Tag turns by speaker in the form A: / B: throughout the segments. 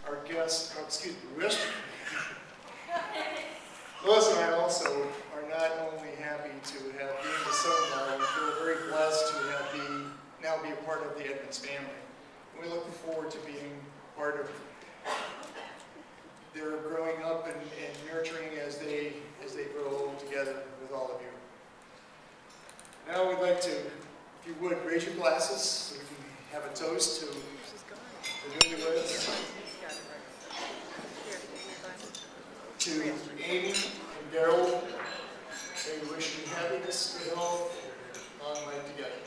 A: our guest, Lois and I also are not only happy to have gained a son-in-law, we feel very blessed to now be a part of the Edmonds family. And we look forward to being part of their growing up and nurturing as they grow together with all of you. Now we'd like to, if you would, raise your glasses so we can have a toast to the newlyweds. To Amy and Daryl, they wish you happiness, good health, long life together.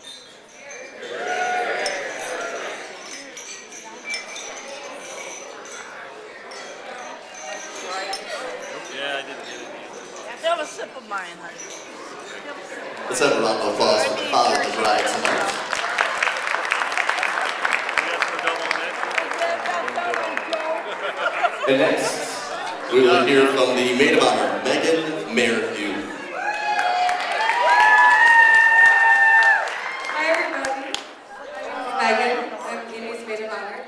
B: Yeah, I didn't get it.
C: Have a sip of mine, honey.
D: Let's have a round of applause for the father of the bride tonight. And next, we will hear from the maid of honor, Megan Merrithew.
E: Hi everybody, my name is Megan. I'm Amy's maid of honor.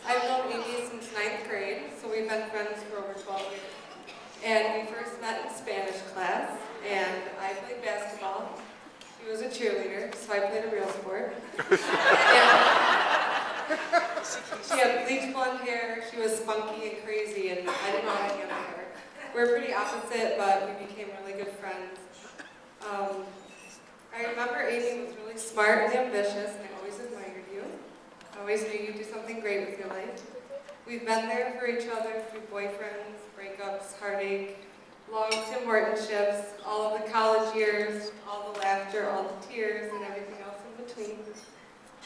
E: I've known Amy since 9th grade, so we've been friends for over 12 years. And we first met in Spanish class, and I played basketball. She was a cheerleader, so I played a real sport. She had bleach blonde hair, she was spunky and crazy, and I didn't know how to handle her. We're pretty opposite, but we became really good friends. I remember Amy was really smart and ambitious, and I always admired you. I always knew you'd do something great with your life. We've been there for each other through boyfriends, breakups, heartache, long Tim Horton shifts, all of the college years, all the laughter, all the tears, and everything else in between.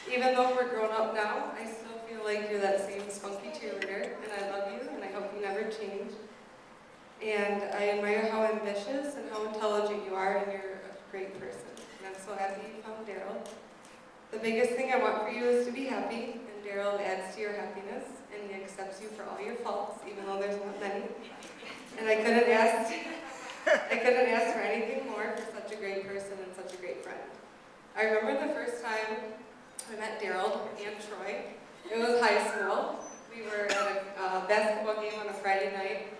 E: Even though we're grown up now, I still feel like you're that same spunky cheerleader, and I love you, and I hope you never change. And I admire how ambitious and how intelligent you are, and you're a great person. And I'm so happy you found Daryl. The biggest thing I want for you is to be happy, and Daryl adds to your happiness, and he accepts you for all your faults, even though there's not many. And I couldn't ask for anything more for such a great person and such a great friend. I remember the first time I met Daryl and Troy. It was high school. We were at a basketball game on a Friday night,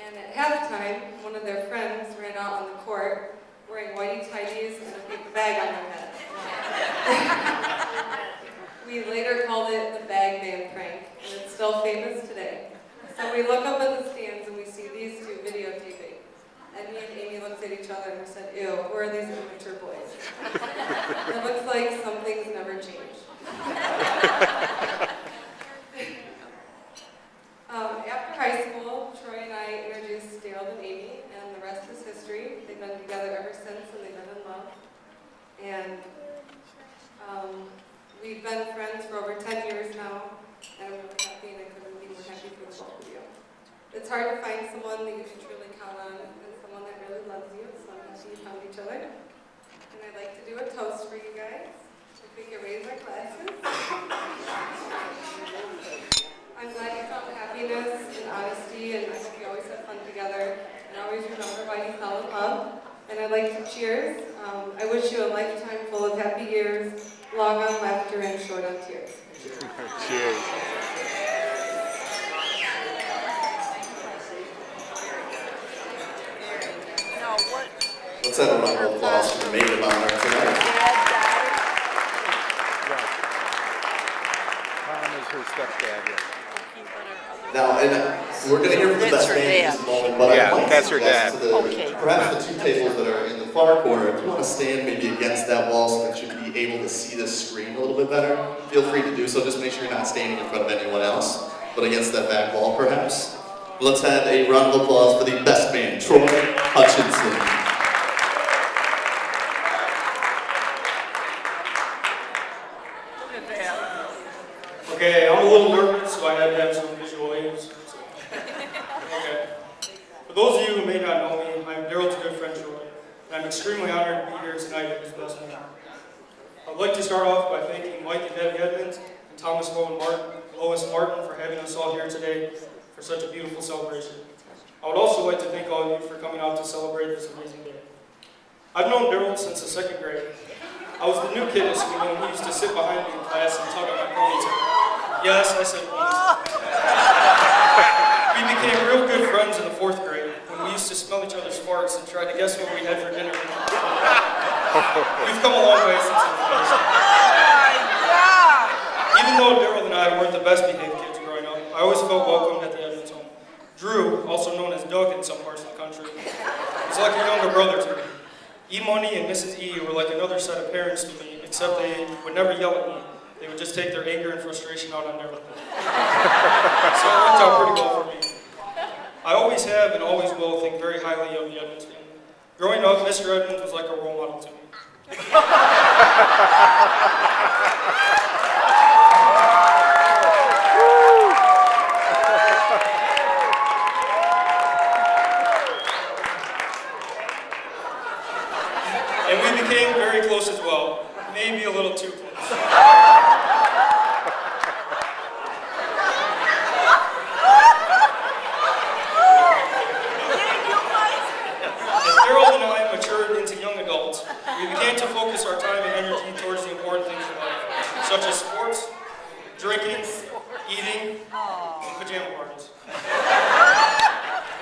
E: and at halftime, one of their friends ran out on the court wearing whitey-tighties and a paper bag on their head. We later called it the bag man prank, and it's still famous today. So we look up at the stands and we see these two videotaping. And me and Amy looked at each other and we said, ew, who are these immature boys? It looks like some things never change. After high school, Troy and I introduced Daryl and Amy, and the rest is history. They've been together ever since, and they've been in love. And we've been friends for over 10 years now, and I'm really happy, and I couldn't be more happy for the both of you. It's hard to find someone that you can truly count on, and someone that really loves you, so I'm happy you found each other. And I'd like to do a toast for you guys. If we can raise our glasses. I'm glad you found happiness and honesty, and I hope you always have fun together, and always remember why you fell in love. And I'd like to cheers. I wish you a lifetime full of happy years, long on laughter and short on tears.
B: Cheers.
D: Let's have a round of applause for the maid of honor tonight.
B: Tom is her stepdad, yeah.
D: Now, and we're going to hear from the
C: That's
D: best
C: her
D: man in
C: dad.
D: just a moment, but
B: Yeah,
D: I'd like
B: that's
D: to
B: her
D: suggest
B: dad.
D: to the,
C: Okay.
D: perhaps the two tables that are in the far corner, if you want to stand maybe against that wall so that you can be able to see the screen a little bit better, feel free to do so. Just make sure you're not standing in front of anyone else, but against that back wall, perhaps. Let's have a round of applause for the best man, Troy Hutchinson.
F: Okay, I'm a little nervous, so I had to have some visual aids. Okay. For those of you who may not know me, I'm Daryl's good friend Troy, and I'm extremely honored to be here tonight at his best man. I'd like to start off by thanking Mike and Debbie Edmonds and Thomas Lois Martin for having us all here today for such a beautiful celebration. I would also like to thank all of you for coming out to celebrate this amazing day. I've known Daryl since the 2nd grade. I was the new kid at school, and he used to sit behind me in class and tug on my ponytail. Yes, I said ponytail. guess what we had for dinner? We've come a long way since then. Even though Daryl and I weren't the best behaved kids growing up, I always felt welcomed at the Edmonds home. Drew, also known as Doug in some parts of the country, was like a younger brother to me. E-Money and Mrs. E were like another set of parents to me, except they would never yell at me. They would just take their anger and frustration out on Daryl. So it worked out pretty well for me. I always have and always will think very highly of the Edmonds family. Growing up, Mr. Edmonds was like a role model to me. And we became very close as well, maybe a little too close. As Daryl and I matured into young adults, we began to focus our time and energy towards the important things in life, such as sports, drinking, eating, and pajama parties.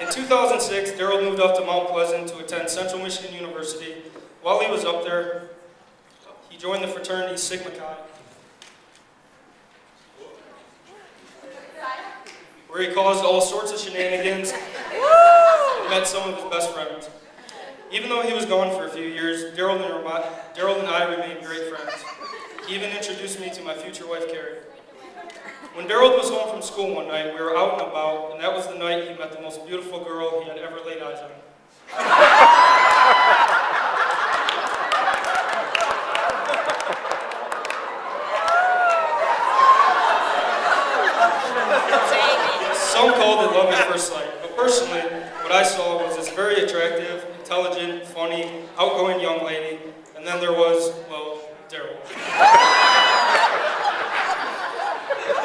F: In 2006, Daryl moved up to Mount Pleasant to attend Central Michigan University. While he was up there, he joined the fraternity Sigma Chi, where he caused all sorts of shenanigans and met some of his best friends. Even though he was gone for a few years, Daryl and I remained great friends. He even introduced me to my future wife, Carrie. When Daryl was home from school one night, we were out and about, and that was the night he met the most beautiful girl he had ever laid eyes on. Some called it love at first sight, but personally, what I saw was this very attractive, intelligent, funny, outgoing young lady, and then there was, well, Daryl.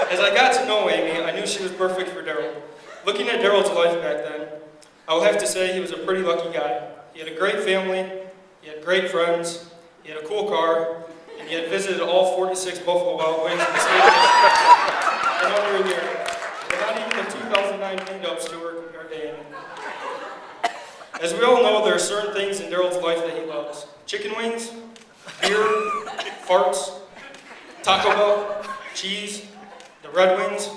F: As I got to know Amy, I knew she was perfect for Daryl. Looking at Daryl's life back then, I will have to say he was a pretty lucky guy. He had a great family, he had great friends, he had a cool car, and he had visited all 46 Buffalo Wild Wings in the state of Michigan in under a year. But not even the 2009 beat-ups to her compared to Amy. As we all know, there are certain things in Daryl's life that he loves. Chicken wings, beer, farts, Taco Bell, cheese, the Red Wings,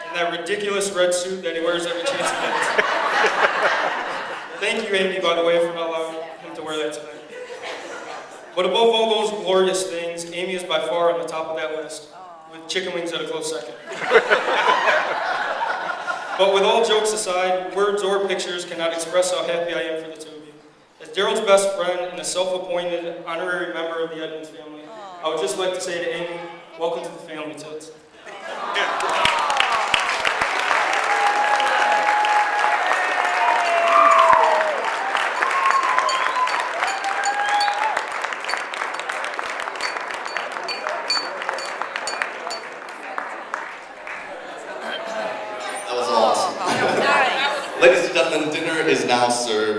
F: and that ridiculous red suit that he wears every chance he gets. Thank you, Amy, by the way, for not allowing him to wear that tonight. But above all those glorious things, Amy is by far on the top of that list, with chicken wings at a close second. But with all jokes aside, words or pictures cannot express how happy I am for the two of you. As Daryl's best friend and a self-appointed honorary member of the Edmonds family, I would just like to say to Amy, welcome to the family, Toots.
D: Ladies and gentlemen, dinner is now served.